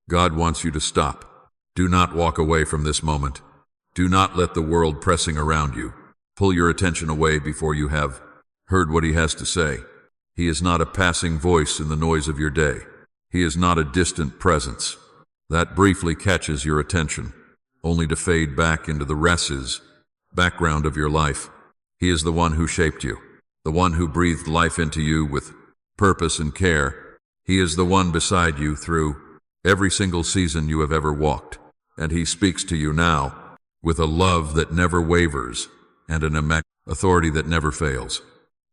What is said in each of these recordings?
God wants you to stop. Do not walk away from this moment. Do not let the world pressing around you pull your attention away before you have heard what he has to say. He is not a passing voice in the noise of your day. He is not a distant presence that briefly catches your attention, only to fade back into the background of your life. He is the one who shaped you, the one who breathed life into you with purpose and care. He is the one beside you through every single season you have ever walked, and he speaks to you now with a love that never wavers and an immense authority that never fails.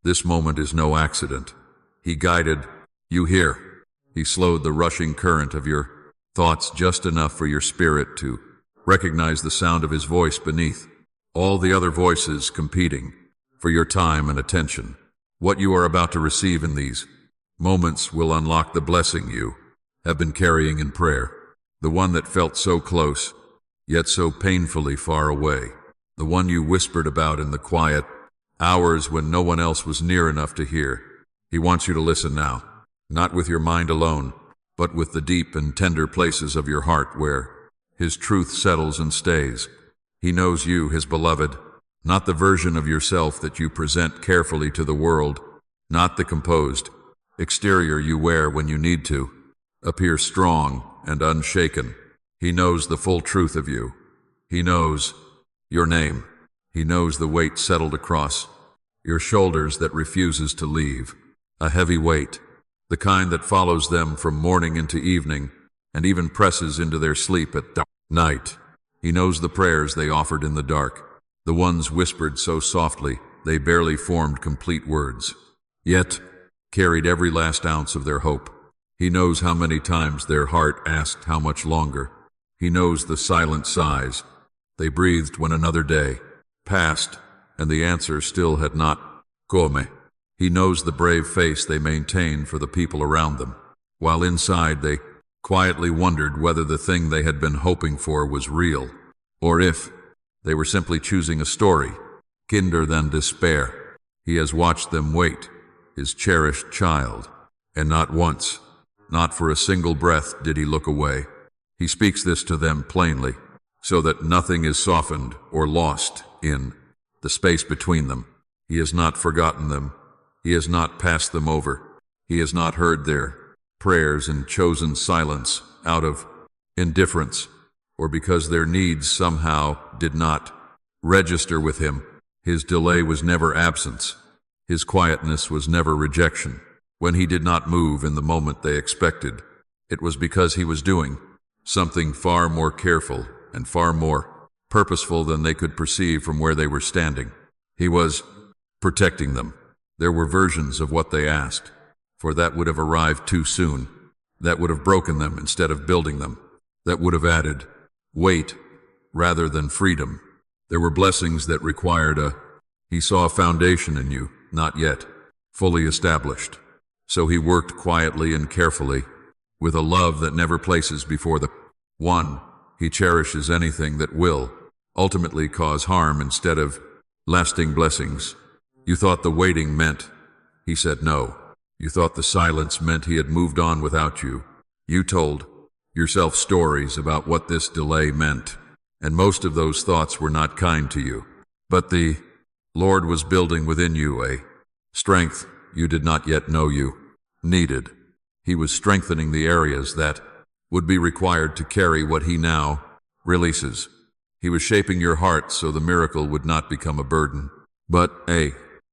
This moment is no accident. He guided you here. He slowed the rushing current of your thoughts just enough for your spirit to recognize the sound of his voice beneath all the other voices competing for your time and attention. What you are about to receive in these moments will unlock the blessing you have been carrying in prayer, the one that felt so close, yet so painfully far away, the one you whispered about in the quiet hours when no one else was near enough to hear. He wants you to listen now, not with your mind alone, but with the deep and tender places of your heart where his truth settles and stays. He knows you, his beloved, not the version of yourself that you present carefully to the world, not the composed exterior you wear when you need to appear strong and unshaken. He knows the full truth of you. He knows your name. He knows the weight settled across your shoulders that refuses to leave, a heavy weight, the kind that follows them from morning into evening and even presses into their sleep at night. He knows the prayers they offered in the dark, the ones whispered so softly they barely formed complete words, yet carried every last ounce of their hope. He knows how many times their heart asked how much longer. He knows the silent sighs they breathed when another day passed and the answer still had not come. He knows the brave face they maintained for the people around them, while inside they quietly wondered whether the thing they had been hoping for was real, or if they were simply choosing a story, kinder than despair. He has watched them wait, his cherished child, and not once, not for a single breath did he look away. He speaks this to them plainly, so that nothing is softened or lost in the space between them. He has not forgotten them. He has not passed them over. He has not heard their prayers in chosen silence out of indifference, or because their needs somehow did not register with him. His delay was never absence. His quietness was never rejection. When he did not move in the moment they expected, it was because he was doing something far more careful and far more purposeful than they could perceive from where they were standing. He was protecting them. There were versions of what they asked, for that would have arrived too soon. That would have broken them instead of building them. That would have added weight rather than freedom. There were blessings that required he saw a foundation in you, not yet fully established. So he worked quietly and carefully, with a love that never places before the one. He cherishes anything that will ultimately cause harm instead of lasting blessings. You thought the waiting meant he said no. You thought the silence meant he had moved on without you. You told yourself stories about what this delay meant, and most of those thoughts were not kind to you. But the Lord was building within you a strength you did not yet know you needed. He was strengthening the areas that would be required to carry what he now releases. He was shaping your heart so the miracle would not become a burden, but a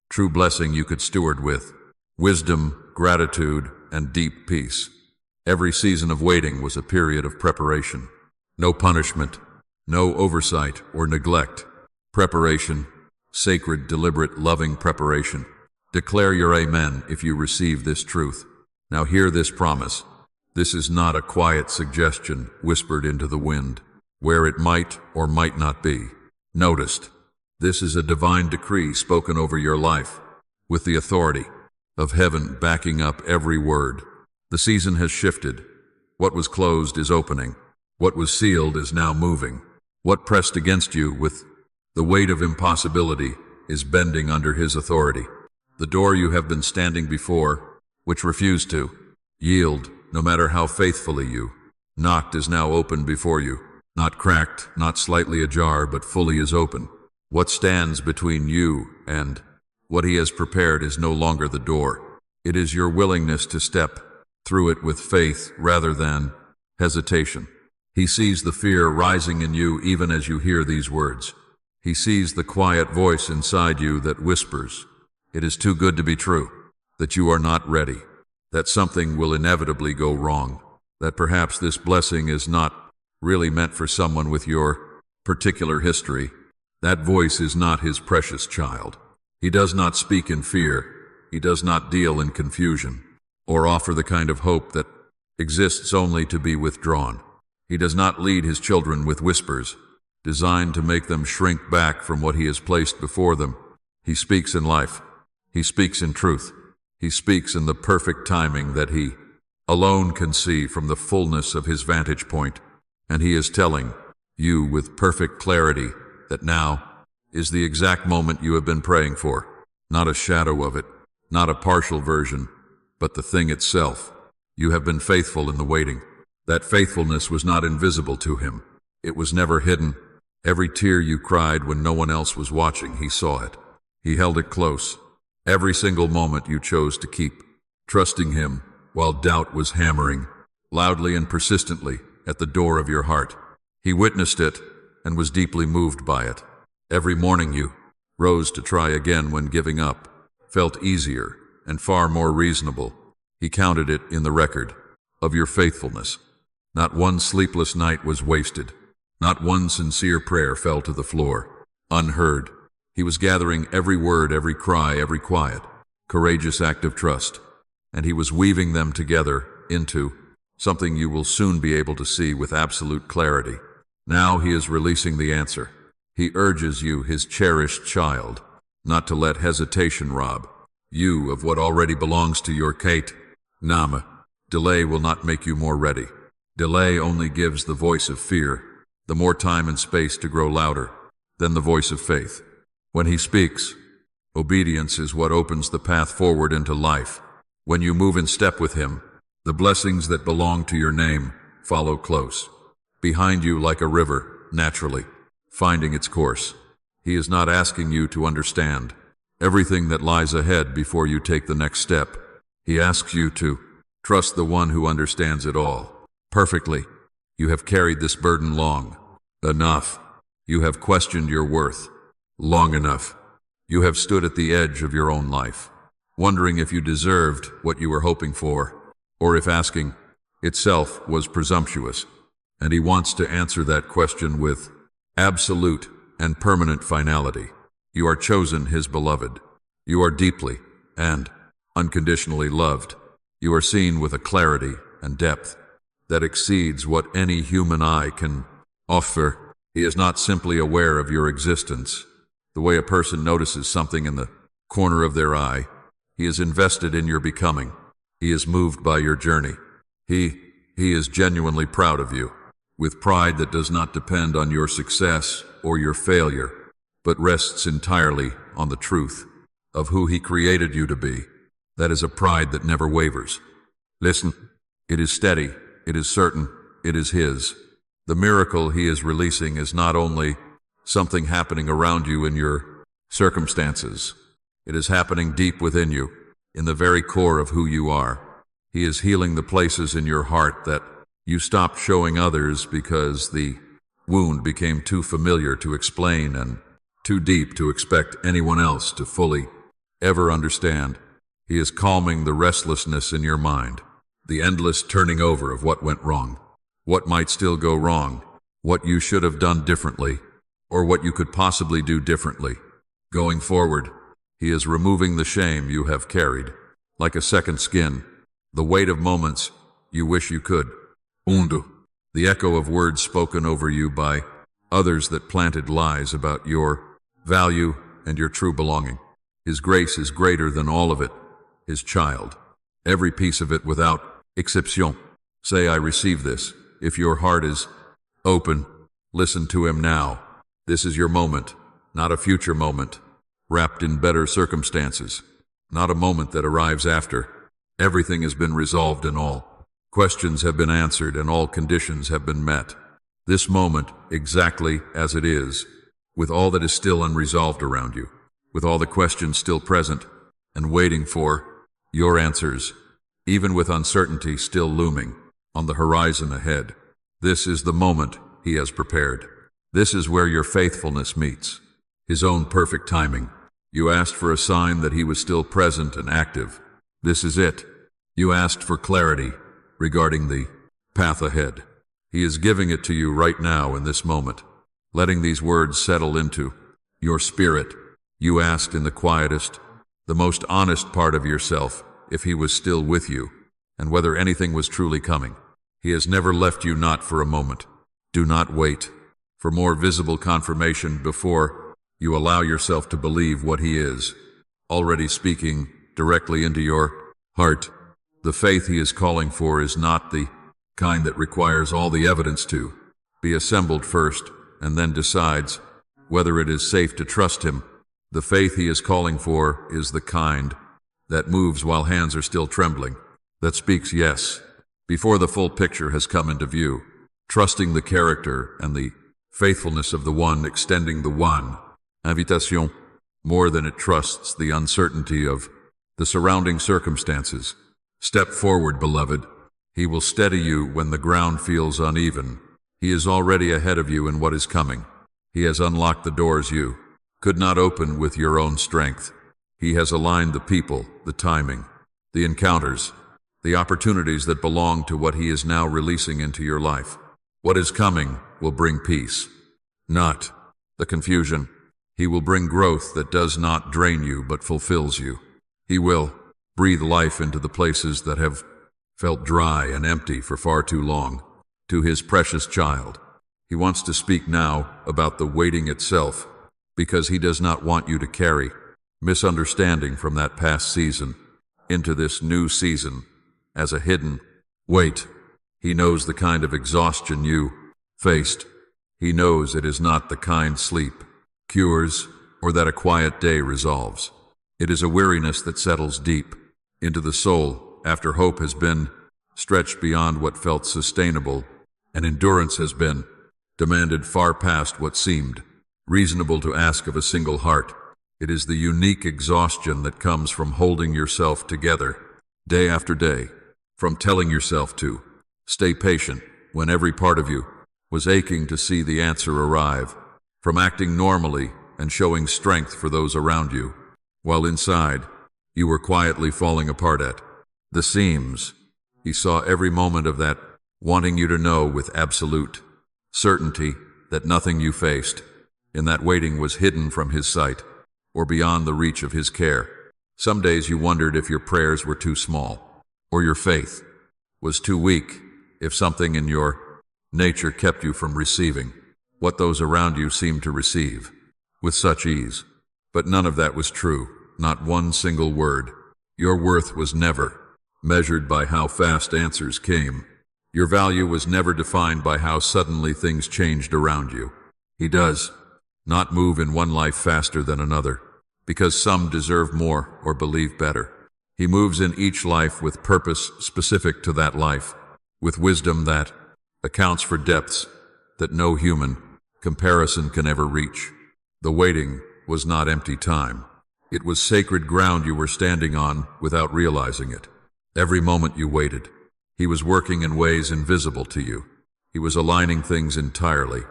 true blessing you could steward with wisdom, gratitude, and deep peace. Every season of waiting was a period of preparation. No punishment, no oversight or neglect. Preparation, sacred, deliberate, loving preparation. Declare your amen if you receive this truth. Now hear this promise. This is not a quiet suggestion whispered into the wind, where it might or might not be noticed. This is a divine decree spoken over your life, with the authority of heaven backing up every word. The season has shifted. What was closed is opening. What was sealed is now moving. What pressed against you with the weight of impossibility is bending under his authority. The door you have been standing before, which refused to yield, no matter how faithfully you knocked is now open before you. Not cracked, not slightly ajar, but fully is open. What stands between you and what he has prepared is no longer the door. It is your willingness to step through it with faith rather than hesitation. He sees the fear rising in you even as you hear these words. He sees the quiet voice inside you that whispers, "It is too good to be true," that you are not ready, that something will inevitably go wrong, that perhaps this blessing is not really meant for someone with your particular history. That voice is not his precious child. He does not speak in fear. He does not deal in confusion, or offer the kind of hope that exists only to be withdrawn. He does not lead his children with whispers, designed to make them shrink back from what he has placed before them. He speaks in life. He speaks in truth. He speaks in the perfect timing that he alone can see from the fullness of his vantage point. And he is telling you with perfect clarity that now is the exact moment you have been praying for. Not a shadow of it, not a partial version, but the thing itself. You have been faithful in the waiting. That faithfulness was not invisible to him. It was never hidden. Every tear you cried when no one else was watching, he saw it. He held it close. Every single moment you chose to keep, trusting him while doubt was hammering, loudly and persistently, at the door of your heart. He witnessed it and was deeply moved by it. Every morning you rose to try again when giving up felt easier and far more reasonable. He counted it in the record of your faithfulness. Not one sleepless night was wasted. Not one sincere prayer fell to the floor, unheard. He was gathering every word, every cry, every quiet, courageous act of trust, and he was weaving them together into something you will soon be able to see with absolute clarity. Now he is releasing the answer. He urges you, his cherished child, not to let hesitation rob you of what already belongs to your Kate. Nama, delay will not make you more ready. Delay only gives the voice of fear the more time and space to grow louder than the voice of faith. When he speaks, obedience is what opens the path forward into life. When you move in step with him, the blessings that belong to your name follow close, behind you like a river, naturally, finding its course. He is not asking you to understand everything that lies ahead before you take the next step. He asks you to trust the one who understands it all perfectly. You have carried this burden long enough. You have questioned your worth long enough. You have stood at the edge of your own life, wondering if you deserved what you were hoping for, or if asking itself was presumptuous. And he wants to answer that question with absolute and permanent finality. You are chosen, his beloved. You are deeply and unconditionally loved. You are seen with a clarity and depth that exceeds what any human eye can offer. He is not simply aware of your existence, the way a person notices something in the corner of their eye. He is invested in your becoming. He is moved by your journey. He is genuinely proud of you, with pride that does not depend on your success or your failure, but rests entirely on the truth of who he created you to be. That is a pride that never wavers. Listen, it is steady, it is certain, it is his. The miracle he is releasing is not only something happening around you in your circumstances. It is happening deep within you, in the very core of who you are. He is healing the places in your heart that you stopped showing others because the wound became too familiar to explain and too deep to expect anyone else to fully ever understand. He is calming the restlessness in your mind, the endless turning over of what went wrong, what might still go wrong, what you should have done differently, or what you could possibly do differently. Going forward, he is removing the shame you have carried, like a second skin, the weight of moments you wish you could undo, the echo of words spoken over you by others that planted lies about your value and your true belonging. His grace is greater than all of it, his child, every piece of it without exception. Say, I receive this. If your heart is open, listen to him now. This is your moment, not a future moment, wrapped in better circumstances, not a moment that arrives after everything has been resolved and all Questions have been answered and all conditions have been met. This moment, exactly as it is, with all that is still unresolved around you, with all the questions still present and waiting for your answers, even with uncertainty still looming on the horizon ahead. This is the moment he has prepared. This is where your faithfulness meets his own perfect timing. You asked for a sign that he was still present and active. This is it. You asked for clarity regarding the path ahead. He is giving it to you right now in this moment, letting these words settle into your spirit. You asked in the quietest, the most honest part of yourself if he was still with you and whether anything was truly coming. He has never left you, not for a moment. Do not wait for more visible confirmation before you allow yourself to believe what he is already speaking directly into your heart. The faith he is calling for is not the kind that requires all the evidence to be assembled first and then decides whether it is safe to trust him. The faith he is calling for is the kind that moves while hands are still trembling, that speaks yes before the full picture has come into view, trusting the character and the faithfulness of the one, extending the one, invitation, more than it trusts the uncertainty of the surrounding circumstances. Step forward, beloved. He will steady you when the ground feels uneven. He is already ahead of you in what is coming. He has unlocked the doors you could not open with your own strength. He has aligned the people, the timing, the encounters, the opportunities that belong to what he is now releasing into your life. What is coming will bring peace, not the confusion. He will bring growth that does not drain you but fulfills you. He will breathe life into the places that have felt dry and empty for far too long. To his precious child, he wants to speak now about the waiting itself, because he does not want you to carry misunderstanding from that past season into this new season as a hidden weight. He knows the kind of exhaustion you faced. He knows it is not the kind sleep cures or that a quiet day resolves. It is a weariness that settles deep into the soul after hope has been stretched beyond what felt sustainable and endurance has been demanded far past what seemed reasonable to ask of a single heart. It is the unique exhaustion that comes from holding yourself together day after day, from telling yourself to stay patient when every part of you was aching to see the answer arrive, from acting normally and showing strength for those around you, while inside you were quietly falling apart at the seams. He saw every moment of that, wanting you to know with absolute certainty that nothing you faced in that waiting was hidden from his sight or beyond the reach of his care. Some days you wondered if your prayers were too small or your faith was too weak, if something in your nature kept you from receiving what those around you seemed to receive with such ease. But none of that was true, not one single word. Your worth was never measured by how fast answers came. Your value was never defined by how suddenly things changed around you. He does not move in one life faster than another, because some deserve more or believe better. He moves in each life with purpose specific to that life, with wisdom that accounts for depths that no human comparison can ever reach. The waiting was not empty time. It was sacred ground you were standing on without realizing it. Every moment you waited, he was working in ways invisible to you. He was aligning things entirely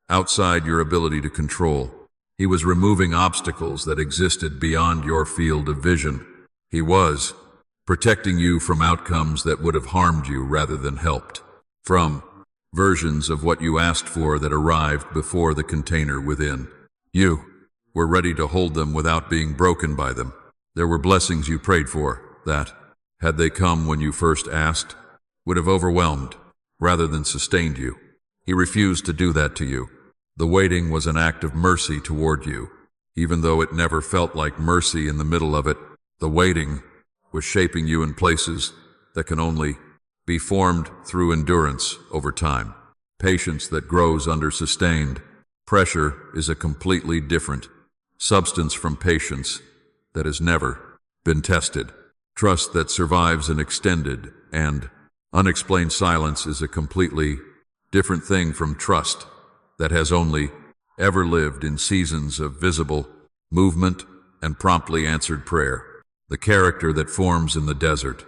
outside your ability to control. He was removing obstacles that existed beyond your field of vision. He was protecting you from outcomes that would have harmed you rather than helped, from versions of what you asked for that arrived before the container within you were ready to hold them without being broken by them. There were blessings you prayed for that, had they come when you first asked, would have overwhelmed rather than sustained you. He refused to do that to you. The waiting was an act of mercy toward you, even though it never felt like mercy in the middle of it. The waiting was shaping you in places that can only be formed through endurance over time. Patience that grows under sustained pressure is a completely different substance from patience that has never been tested. Trust that survives an extended and Unexplained silence is a completely different thing from trust that has only ever lived in seasons of visible movement and promptly answered prayer. The character that forms in the desert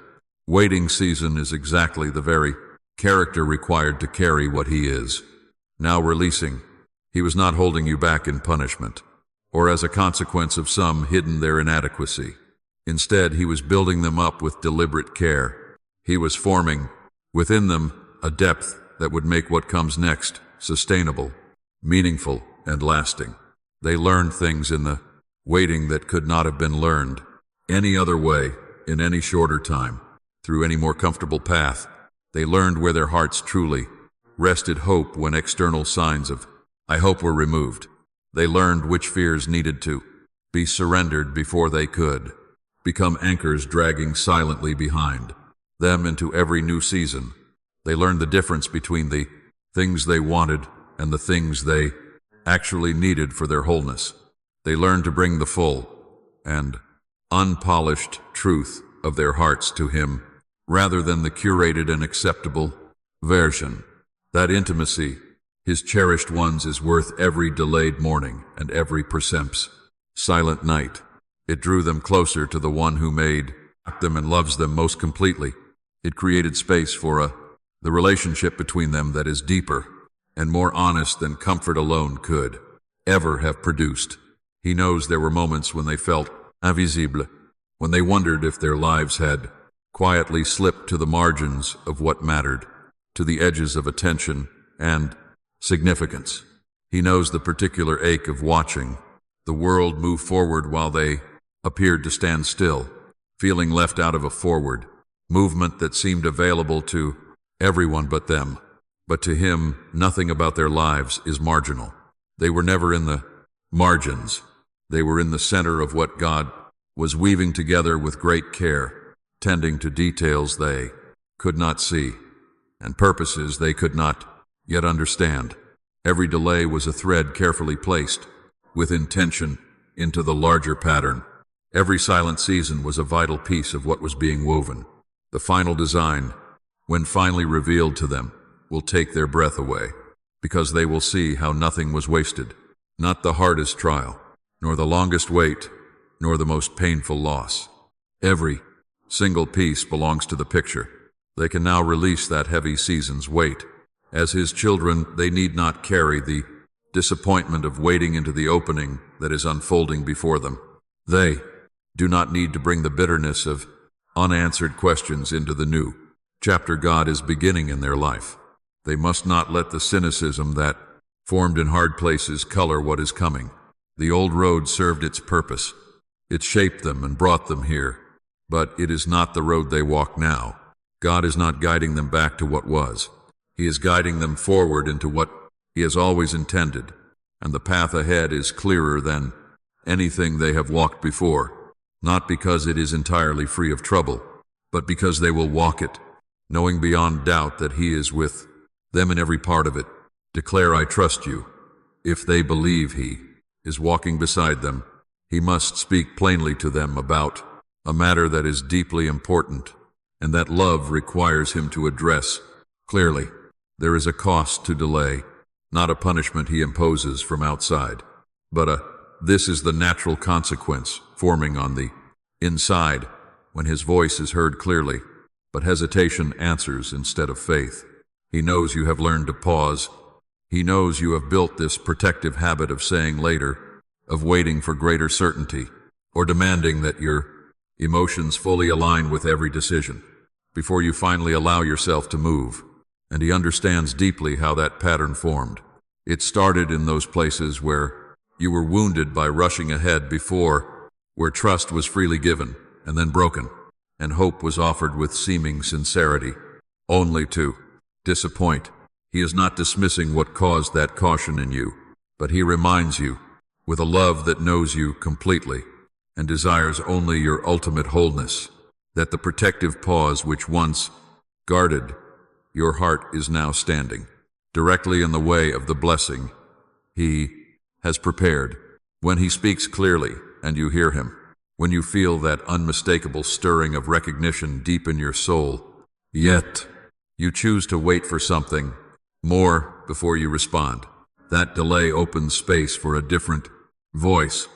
waiting season is exactly the very character required to carry what he is. Now releasing, he was not holding you back in punishment, or as a consequence of some hidden their inadequacy. Instead, he was building them up with deliberate care. He was forming within them a depth that would make what comes next sustainable, meaningful, and lasting. They learned things in the waiting that could not have been learned any other way, in any shorter time, through any more comfortable path. They learned where their hearts truly rested hope when external signs of I hope were removed. They learned which fears needed to be surrendered before they could become anchors dragging silently behind them into every new season. They learned the difference between the things they wanted and the things they actually needed for their wholeness. They learned to bring the full and unpolished truth of their hearts to him rather than the curated and acceptable version. That intimacy, his cherished ones, is worth every delayed morning and every percept's silent night. It drew them closer to the one who made them and loves them most completely. It created space for the relationship between them that is deeper and more honest than comfort alone could ever have produced. He knows there were moments when they felt invisible, when they wondered if their lives had quietly slipped to the margins of what mattered, to the edges of attention and significance. He knows the particular ache of watching the world move forward while they appeared to stand still, feeling left out of a forward movement that seemed available to everyone but them. But to him, nothing about their lives is marginal. They were never in the margins. They were in the center of what God was weaving together with great care, tending to details they could not see and purposes they could not yet understand. Every delay was a thread carefully placed with intention into the larger pattern. Every silent season was a vital piece of what was being woven. The final design, when finally revealed to them, will take their breath away, because they will see how nothing was wasted, not the hardest trial, nor the longest wait, nor the most painful loss. Every single piece belongs to the picture. They can now release that heavy season's weight. As his children, they need not carry the disappointment of waiting into the opening that is unfolding before them. They do not need to bring the bitterness of unanswered questions into the new chapter God is beginning in their life. They must not let the cynicism that formed in hard places color what is coming. The old road served its purpose. It shaped them and brought them here, but it is not the road they walk now. God is not guiding them back to what was. He is guiding them forward into what He has always intended, and the path ahead is clearer than anything they have walked before, not because it is entirely free of trouble, but because they will walk it, knowing beyond doubt that He is with them in every part of it. Declare, I trust you. If they believe He is walking beside them, He must speak plainly to them about a matter that is deeply important, and that love requires Him to address clearly. There is a cost to delay, not a punishment He imposes from outside, but this is the natural consequence forming on the inside when His voice is heard clearly, but hesitation answers instead of faith. He knows you have learned to pause. He knows you have built this protective habit of saying later, of waiting for greater certainty, or demanding that your emotions fully align with every decision before you finally allow yourself to move. And He understands deeply how that pattern formed. It started in those places where you were wounded by rushing ahead before, where trust was freely given and then broken, and hope was offered with seeming sincerity, only to disappoint. He is not dismissing what caused that caution in you, but He reminds you, with a love that knows you completely and desires only your ultimate wholeness, that the protective pause which once guarded your heart is now standing directly in the way of the blessing He has prepared. When He speaks clearly and you hear Him, when you feel that unmistakable stirring of recognition deep in your soul, yet You choose to wait for something more before you respond. That delay opens space for a different voice.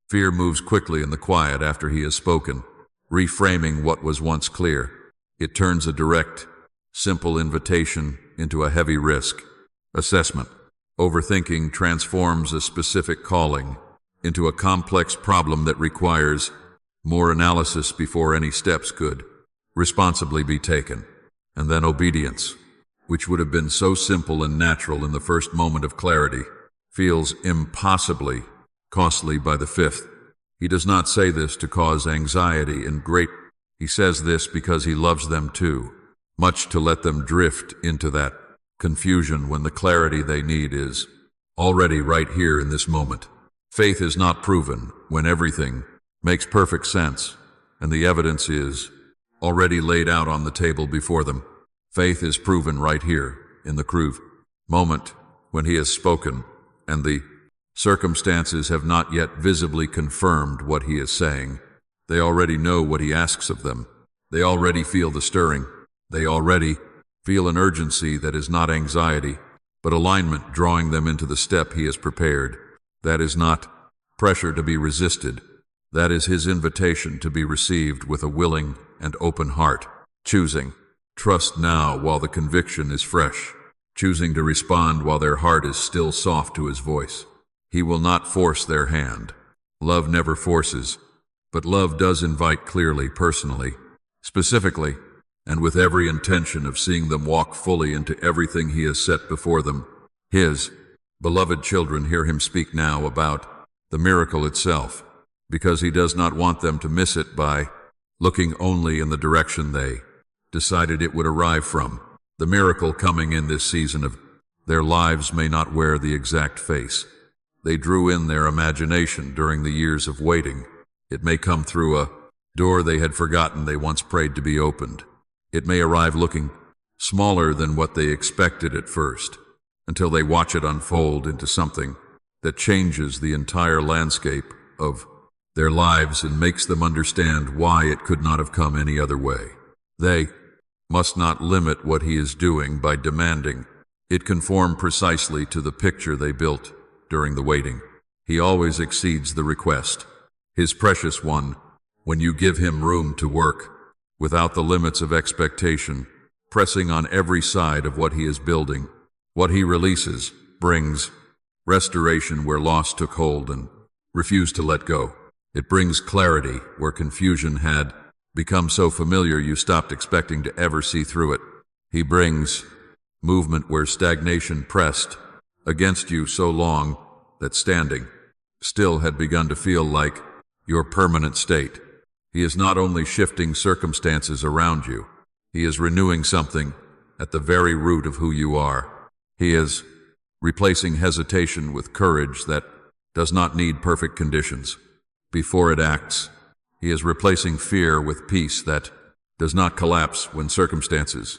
Fear moves quickly in the quiet after he has spoken, reframing what was once clear. It turns a direct, simple invitation into a heavy risk assessment. Overthinking transforms a specific calling into a complex problem that requires more analysis before any steps could responsibly be taken. And then obedience, which would have been so simple and natural in the first moment of clarity, feels impossibly costly by the fifth. He does not say this to cause anxiety and great. He says this because he loves them too much to let them drift into that confusion when the clarity they need is already right here in this moment. Faith is not proven when everything makes perfect sense and the evidence is already laid out on the table before them. Faith is proven right here in the crude moment when he has spoken and the circumstances have not yet visibly confirmed what he is saying. They already know what he asks of them. They already feel the stirring. They already feel an urgency that is not anxiety, but alignment drawing them into the step he has prepared. That is not pressure to be resisted. That is his invitation to be received with a willing and open heart, choosing trust now while the conviction is fresh, choosing to respond while their heart is still soft to his voice. He will not force their hand. Love never forces, but love does invite clearly, personally, specifically, and with every intention of seeing them walk fully into everything he has set before them. His beloved children hear him speak now about the miracle itself, because he does not want them to miss it by looking only in the direction they decided it would arrive from. The miracle coming in this season of their lives may not wear the exact face they drew in their imagination during the years of waiting. It may come through a door they had forgotten they once prayed to be opened. It may arrive looking smaller than what they expected at first, until they watch it unfold into something that changes the entire landscape of their lives and makes them understand why it could not have come any other way. They must not limit what he is doing by demanding it conform precisely to the picture they built during the waiting. He always exceeds the request. His precious one, when you give him room to work, without the limits of expectation, pressing on every side of what he is building, what he releases brings restoration where loss took hold and refused to let go. It brings clarity where confusion had become so familiar you stopped expecting to ever see through it. He brings movement where stagnation pressed against you so long that standing still had begun to feel like your permanent state. He is not only shifting circumstances around you, he is renewing something at the very root of who you are. He is replacing hesitation with courage that does not need perfect conditions before it acts. He is replacing fear with peace that does not collapse when circumstances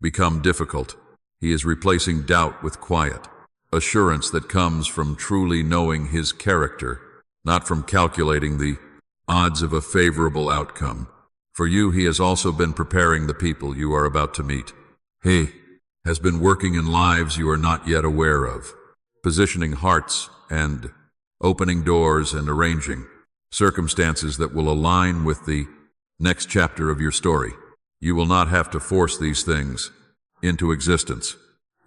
become difficult. He is replacing doubt with quiet, assurance that comes from truly knowing his character, not from calculating the odds of a favorable outcome. For you, he has also been preparing the people you are about to meet. He has been working in lives you are not yet aware of, positioning hearts and opening doors and arranging circumstances that will align with the next chapter of your story. You will not have to force these things into existence.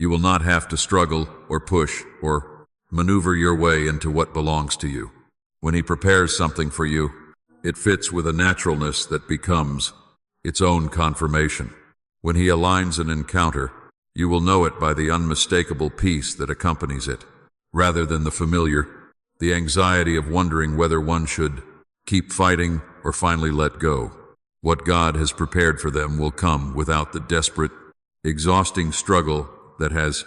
You will not have to struggle or push or maneuver your way into what belongs to you. When he prepares something for you, it fits with a naturalness that becomes its own confirmation. When he aligns an encounter, you will know it by the unmistakable peace that accompanies it, rather than the familiar, the anxiety of wondering whether one should keep fighting or finally let go. What God has prepared for them will come without the desperate, exhausting struggle that has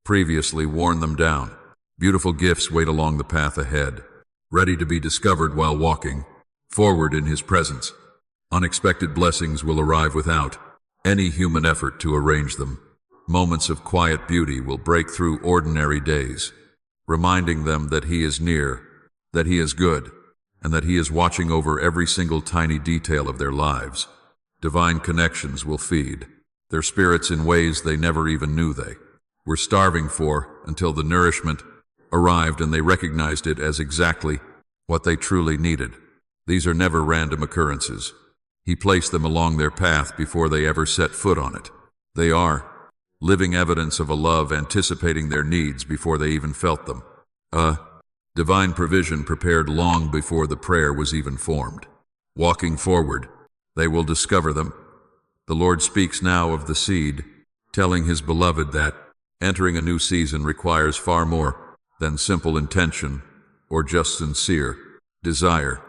previously worn them down. Beautiful gifts wait along the path ahead, ready to be discovered while walking forward in his presence. Unexpected blessings will arrive without any human effort to arrange them. Moments of quiet beauty will break through ordinary days, reminding them that he is near, that he is good, and that he is watching over every single tiny detail of their lives. Divine connections will feed their spirits in ways they never even knew they were starving for, until the nourishment arrived and they recognized it as exactly what they truly needed. These are never random occurrences. He placed them along their path before they ever set foot on it. They are living evidence of a love anticipating their needs before they even felt them. A divine provision prepared long before the prayer was even formed. Walking forward, they will discover them. The Lord speaks now of the seed, telling his beloved that entering a new season requires far more than simple intention or just sincere desire.